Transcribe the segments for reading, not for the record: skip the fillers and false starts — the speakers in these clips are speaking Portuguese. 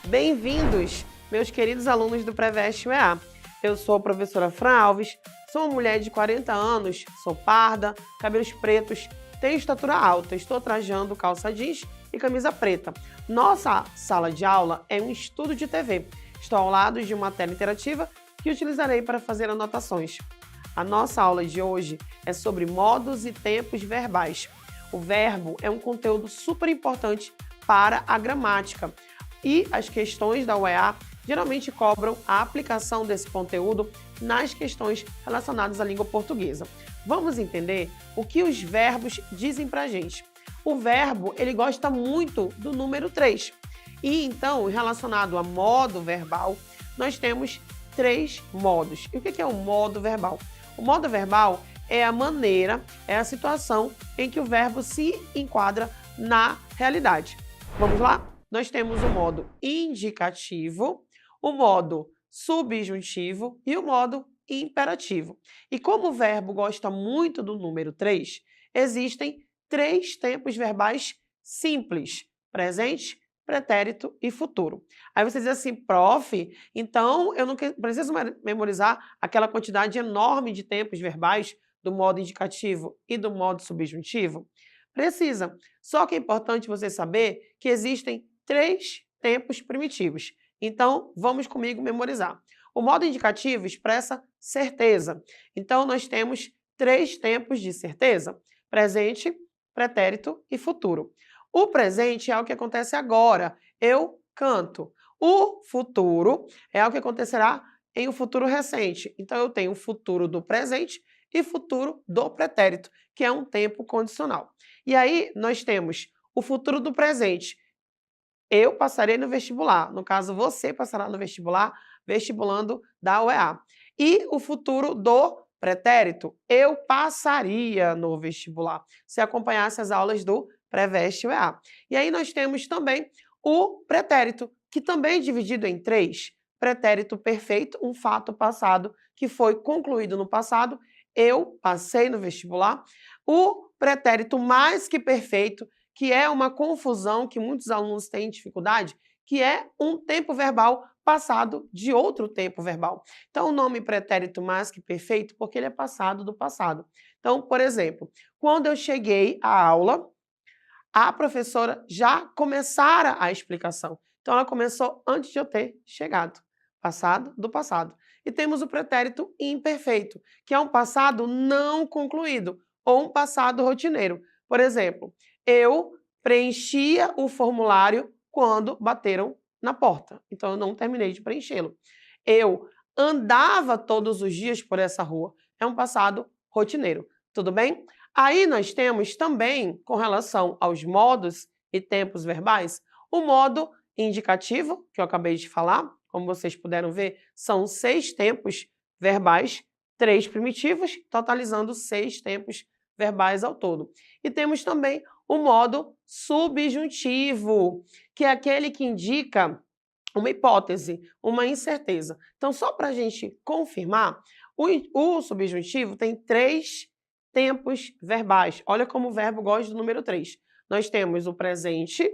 Bem-vindos, meus queridos alunos do Preveste UEA. Eu sou a professora Fran Alves, sou uma mulher de 40 anos, sou parda, cabelos pretos, tenho estatura alta, estou trajando calça jeans e camisa preta. Nossa sala de aula é um estudo de TV. Estou ao lado de uma tela interativa que utilizarei para fazer anotações. A nossa aula de hoje é sobre modos e tempos verbais. O verbo é um conteúdo super importante para a gramática e as questões da UEA geralmente cobram a aplicação desse conteúdo nas questões relacionadas à língua portuguesa. Vamos entender o que os verbos dizem para a gente. O verbo, ele gosta muito do número 3. E então, relacionado a modo verbal, nós temos 3 modos. E o que é o modo verbal? O modo verbal é a maneira, é a situação em que o verbo se enquadra na realidade. Vamos lá? Nós temos o modo indicativo, o modo subjuntivo e o modo imperativo. E como o verbo gosta muito do número 3, existem 3 tempos verbais simples: presente, pretérito e futuro. Aí você diz assim, prof, então eu não preciso memorizar aquela quantidade enorme de tempos verbais do modo indicativo e do modo subjuntivo? Precisa. Só que é importante você saber que existem 3 tempos primitivos. Então, vamos comigo memorizar. O modo indicativo expressa certeza. Então, nós temos 3 tempos de certeza: presente, pretérito e futuro. O presente é o que acontece agora. Eu canto. O futuro é o que acontecerá em um futuro recente. Então, eu tenho o futuro do presente e futuro do pretérito, que é um tempo condicional. E aí, nós temos o futuro do presente. Eu passarei no vestibular. No caso, você passará no vestibular, vestibulando da UEA. E o futuro do pretérito, eu passaria no vestibular, se acompanhasse as aulas do Preveste UEA. E aí nós temos também o pretérito, que também é dividido em 3. Pretérito perfeito, um fato passado que foi concluído no passado. Eu passei no vestibular. O pretérito mais que perfeito, que é uma confusão que muitos alunos têm dificuldade, que é um tempo verbal passado de outro tempo verbal. Então, o nome pretérito mais que perfeito porque ele é passado do passado. Então, por exemplo, quando eu cheguei à aula, a professora já começara a explicação. Então, ela começou antes de eu ter chegado. Passado do passado. E temos o pretérito imperfeito, que é um passado não concluído ou um passado rotineiro. Por exemplo, eu preenchia o formulário quando bateram na porta. Então, eu não terminei de preenchê-lo. Eu andava todos os dias por essa rua. É um passado rotineiro. Tudo bem? Aí nós temos também, com relação aos modos e tempos verbais, o modo indicativo, que eu acabei de falar. Como vocês puderam ver, são 6 tempos verbais, 3 primitivos, totalizando 6 tempos verbais ao todo. E temos também o modo subjuntivo, que é aquele que indica uma hipótese, uma incerteza. Então, só para a gente confirmar, o subjuntivo tem 3 tempos verbais. Olha como o verbo gosta do número 3. Nós temos o presente,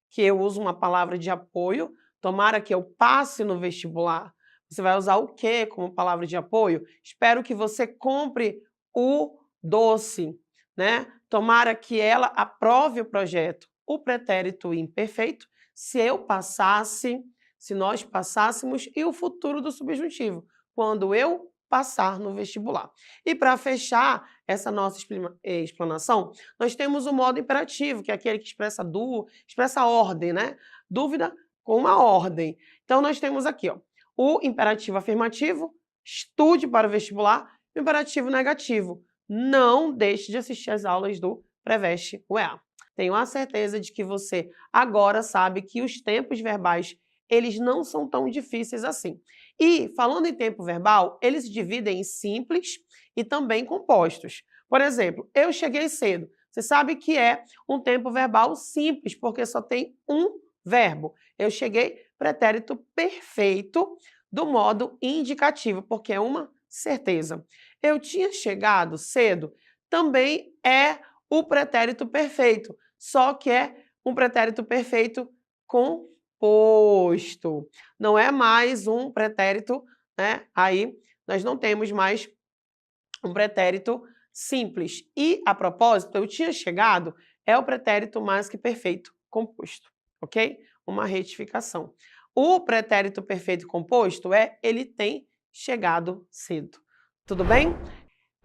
que eu uso uma palavra de apoio. Tomara que eu passe no vestibular. Você vai usar o quê como palavra de apoio? Espero que você compre o doce, né? Tomara que ela aprove o projeto. O pretérito imperfeito, se eu passasse, se nós passássemos, e o futuro do subjuntivo, quando eu passar no vestibular. E para fechar essa nossa explanação, nós temos o modo imperativo, que é aquele que expressa ordem, né? Dúvida com uma ordem. Então, nós temos aqui, ó, o imperativo afirmativo: estude para o vestibular. O imperativo negativo: não deixe de assistir às aulas do Preveste UEA. Tenho a certeza de que você agora sabe que os tempos verbais, eles não são tão difíceis assim. E, falando em tempo verbal, eles se dividem em simples e também compostos. Por exemplo, eu cheguei cedo. Você sabe que é um tempo verbal simples, porque só tem um verbo. Eu cheguei, pretérito perfeito do modo indicativo, porque é uma certeza. Eu tinha chegado cedo, também é o pretérito perfeito, só que é um pretérito perfeito com composto. Não é mais um pretérito, né? Aí nós não temos mais um pretérito simples. E, a propósito, eu tinha chegado, é o pretérito mais que perfeito composto, ok? Uma retificação. O pretérito perfeito composto é ele tem chegado cedo. Tudo bem?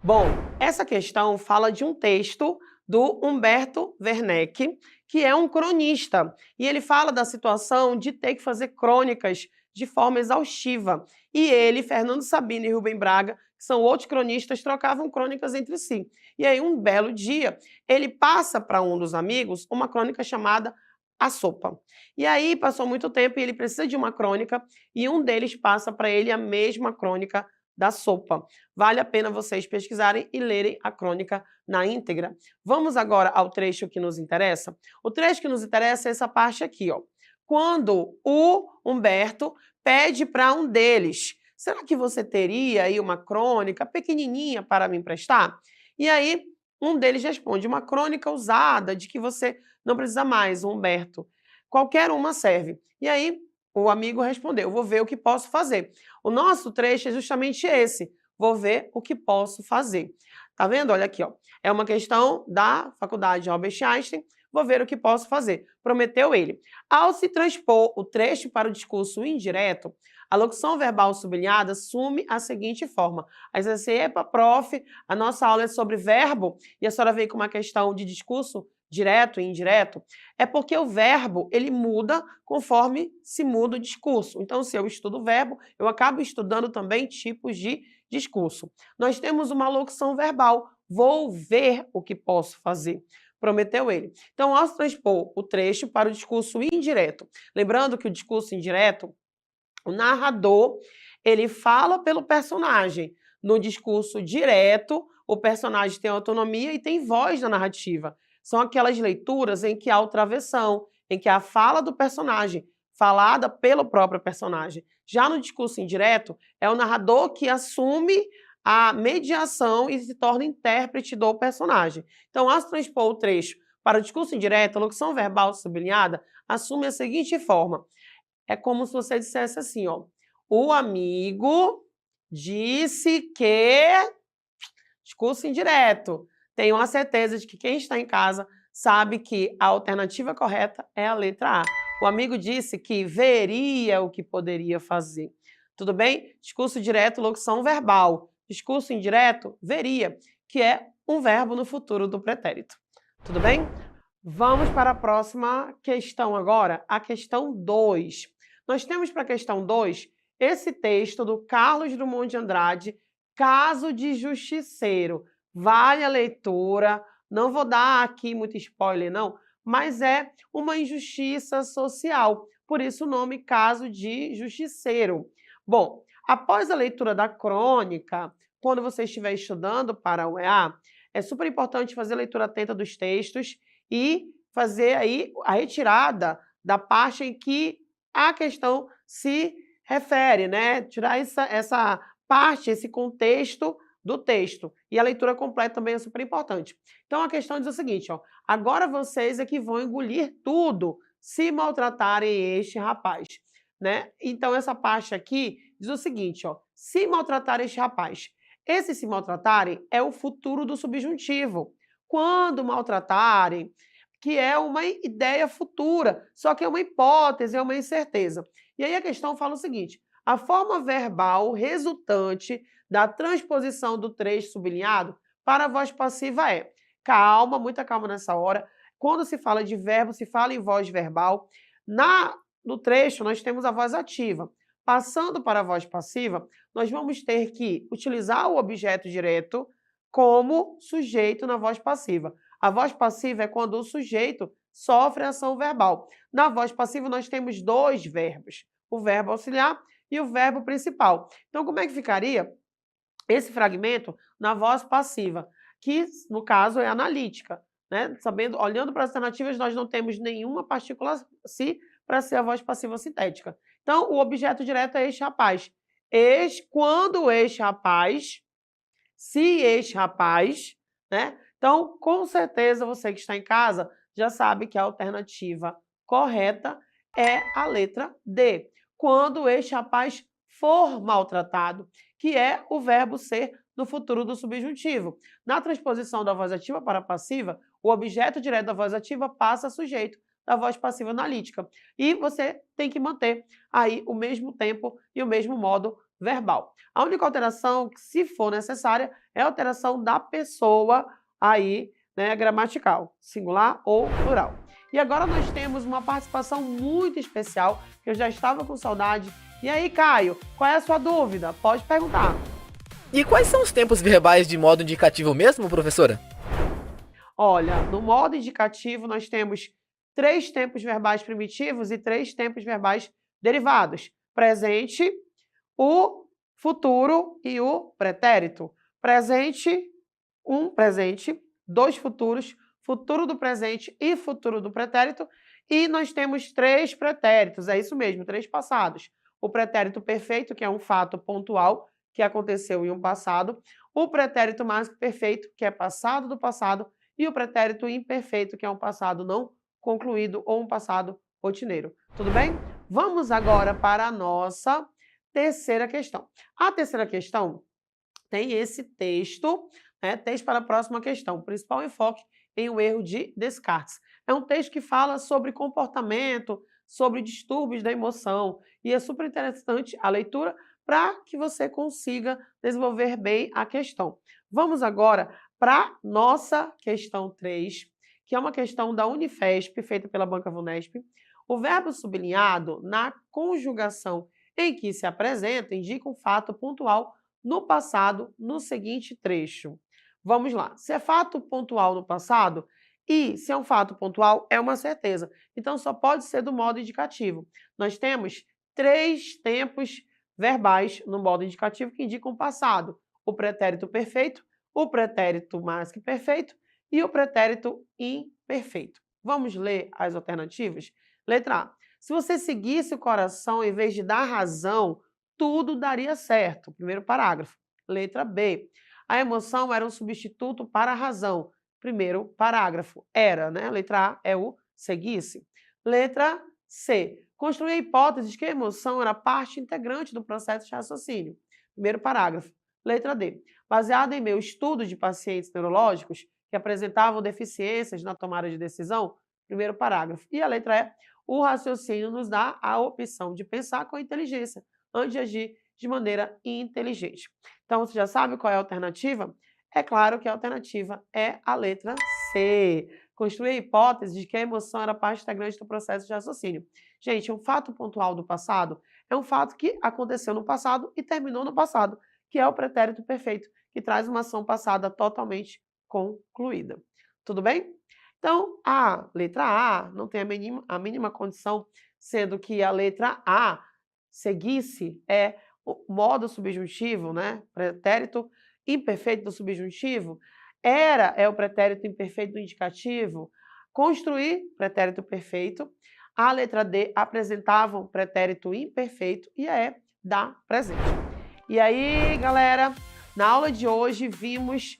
Bom, essa questão fala de um texto do Humberto Werneck, que é um cronista, e ele fala da situação de ter que fazer crônicas de forma exaustiva. E ele, Fernando Sabino e Rubem Braga, que são outros cronistas, trocavam crônicas entre si. E aí, um belo dia, ele passa para um dos amigos uma crônica chamada A Sopa. E aí, passou muito tempo e ele precisa de uma crônica, e um deles passa para ele a mesma crônica da sopa. Vale a pena vocês pesquisarem e lerem a crônica na íntegra. Vamos agora ao trecho que nos interessa? O trecho que nos interessa é essa parte aqui, ó. Quando o Humberto pede para um deles, será que você teria aí uma crônica pequenininha para me emprestar? E aí, um deles responde, uma crônica usada, de que você não precisa mais, Humberto. Qualquer uma serve. E aí, o amigo respondeu, vou ver o que posso fazer. O nosso trecho é justamente esse, vou ver o que posso fazer. Tá vendo? Olha aqui, ó. É uma questão da Faculdade Albert Einstein, vou ver o que posso fazer. Prometeu ele. Ao se transpor o trecho para o discurso indireto, a locução verbal sublinhada assume a seguinte forma. Aí você diz assim, epa, prof, a nossa aula é sobre verbo e a senhora veio com uma questão de discurso direto e indireto, é porque o verbo ele muda conforme se muda o discurso. Então, se eu estudo o verbo, eu acabo estudando também tipos de discurso. Nós temos uma locução verbal, vou ver o que posso fazer. Prometeu ele. Então, ao transpor o trecho para o discurso indireto, lembrando que o discurso indireto, o narrador, ele fala pelo personagem. No discurso direto, o personagem tem autonomia e tem voz na narrativa. São aquelas leituras em que há o travessão, em que há a fala do personagem, falada pelo próprio personagem. Já no discurso indireto, é o narrador que assume a mediação e se torna intérprete do personagem. Então, ao transpor o trecho para o discurso indireto, a locução verbal sublinhada assume a seguinte forma. É como se você dissesse assim, ó, o amigo disse que... Discurso indireto. Tenho a certeza de que quem está em casa sabe que a alternativa correta é a letra A. O amigo disse que veria o que poderia fazer. Tudo bem? Discurso direto, locução verbal. Discurso indireto, veria, que é um verbo no futuro do pretérito. Tudo bem? Vamos para a próxima questão agora, a questão 2. Nós temos para a questão 2 esse texto do Carlos Drummond de Andrade, Caso de Justiceiro. Vale a leitura, não vou dar aqui muito spoiler não, mas é uma injustiça social, por isso o nome Caso de Justiceiro. Bom, após a leitura da crônica, quando você estiver estudando para o EA, é super importante fazer a leitura atenta dos textos e fazer aí a retirada da parte em que a questão se refere, né? Tirar essa parte, esse contexto do texto. E a leitura completa também é super importante. Então a questão diz o seguinte, ó, agora vocês é que vão engolir tudo se maltratarem este rapaz, né? Então essa parte aqui diz o seguinte, ó, se maltratar este rapaz. Esse se maltratarem é o futuro do subjuntivo. Quando maltratarem, que é uma ideia futura, só que é uma hipótese, é uma incerteza. E aí a questão fala o seguinte, a forma verbal resultante da transposição do trecho sublinhado para a voz passiva é, calma, muita calma nessa hora, quando se fala de verbo, se fala em voz verbal, no trecho nós temos a voz ativa. Passando para a voz passiva, nós vamos ter que utilizar o objeto direto como sujeito na voz passiva. A voz passiva é quando o sujeito sofre ação verbal. Na voz passiva nós temos dois verbos, o verbo auxiliar e o verbo principal. Então, como é que ficaria esse fragmento na voz passiva? Que, no caso, é analítica, né? Sabendo, olhando para as alternativas, nós não temos nenhuma partícula si para ser a voz passiva sintética. Então, o objeto direto é este rapaz. Quando este rapaz, se este rapaz, né? Então, com certeza, você que está em casa já sabe que a alternativa correta é a letra D, quando este rapaz for maltratado, que é o verbo ser no futuro do subjuntivo. Na transposição da voz ativa para a passiva, o objeto direto da voz ativa passa a sujeito da voz passiva analítica. E você tem que manter aí o mesmo tempo e o mesmo modo verbal. A única alteração, se for necessária, é a alteração da pessoa aí, né, gramatical, singular ou plural. E agora nós temos uma participação muito especial, que eu já estava com saudade. E aí, Caio, qual é a sua dúvida? Pode perguntar. E quais são os tempos verbais de modo indicativo mesmo, professora? Olha, no modo indicativo nós temos 3 tempos verbais primitivos e 3 tempos verbais derivados. Presente, o futuro e o pretérito. Presente, presente, 2 futuros, futuro do presente e futuro do pretérito. E nós temos 3 pretéritos, é isso mesmo, 3 passados. O pretérito perfeito, que é um fato pontual que aconteceu em um passado. O pretérito mais que perfeito, que é passado do passado. E o pretérito imperfeito, que é um passado não concluído ou um passado rotineiro. Tudo bem? Vamos agora para a nossa terceira questão. A terceira questão tem esse texto, né? Texto para a próxima questão. Principal enfoque em um erro de Descartes. É um texto que fala sobre comportamento, sobre distúrbios da emoção. E é super interessante a leitura para que você consiga desenvolver bem a questão. Vamos agora para nossa questão 3, que é uma questão da Unifesp, feita pela Banca Vunesp. O verbo sublinhado, na conjugação em que se apresenta, indica um fato pontual no passado, no seguinte trecho. Vamos lá. Se é fato pontual no passado, e se é um fato pontual, é uma certeza. Então, só pode ser do modo indicativo. Nós temos 3 tempos verbais no modo indicativo que indicam o passado. O pretérito perfeito, o pretérito mais que perfeito e o pretérito imperfeito. Vamos ler as alternativas? Letra A. Se você seguisse o coração em vez de dar razão, tudo daria certo. Primeiro parágrafo. Letra B. A emoção era um substituto para a razão. Primeiro parágrafo. Era, né? Letra A é o seguisse. Letra C. Construir a hipótese de que a emoção era parte integrante do processo de raciocínio. Primeiro parágrafo. Letra D. Baseado em meu estudo de pacientes neurológicos que apresentavam deficiências na tomada de decisão. Primeiro parágrafo. E a letra E. O raciocínio nos dá a opção de pensar com inteligência antes de agir de maneira inteligente. Então, você já sabe qual é a alternativa? É claro que a alternativa é a letra C. Construir a hipótese de que a emoção era parte integrante do processo de raciocínio. Gente, um fato pontual do passado é um fato que aconteceu no passado e terminou no passado, que é o pretérito perfeito, que traz uma ação passada totalmente concluída. Tudo bem? Então, a letra A não tem a mínima condição, sendo que a letra A, seguisse, é o modo subjuntivo, né? Pretérito imperfeito do subjuntivo. Era é o pretérito imperfeito do indicativo. Construir, pretérito perfeito. A letra D apresentava um pretérito imperfeito e a E dá presente. E aí, galera, na aula de hoje vimos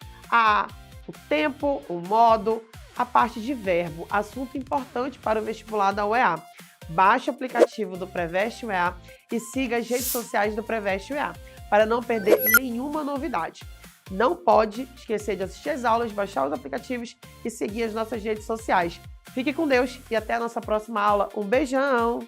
o tempo, o modo, a parte de verbo, assunto importante para o vestibular da UEA. Baixe o aplicativo do Preveste UEA e siga as redes sociais do Preveste UEA para não perder nenhuma novidade. Não pode esquecer de assistir as aulas, baixar os aplicativos e seguir as nossas redes sociais. Fique com Deus e até a nossa próxima aula. Um beijão!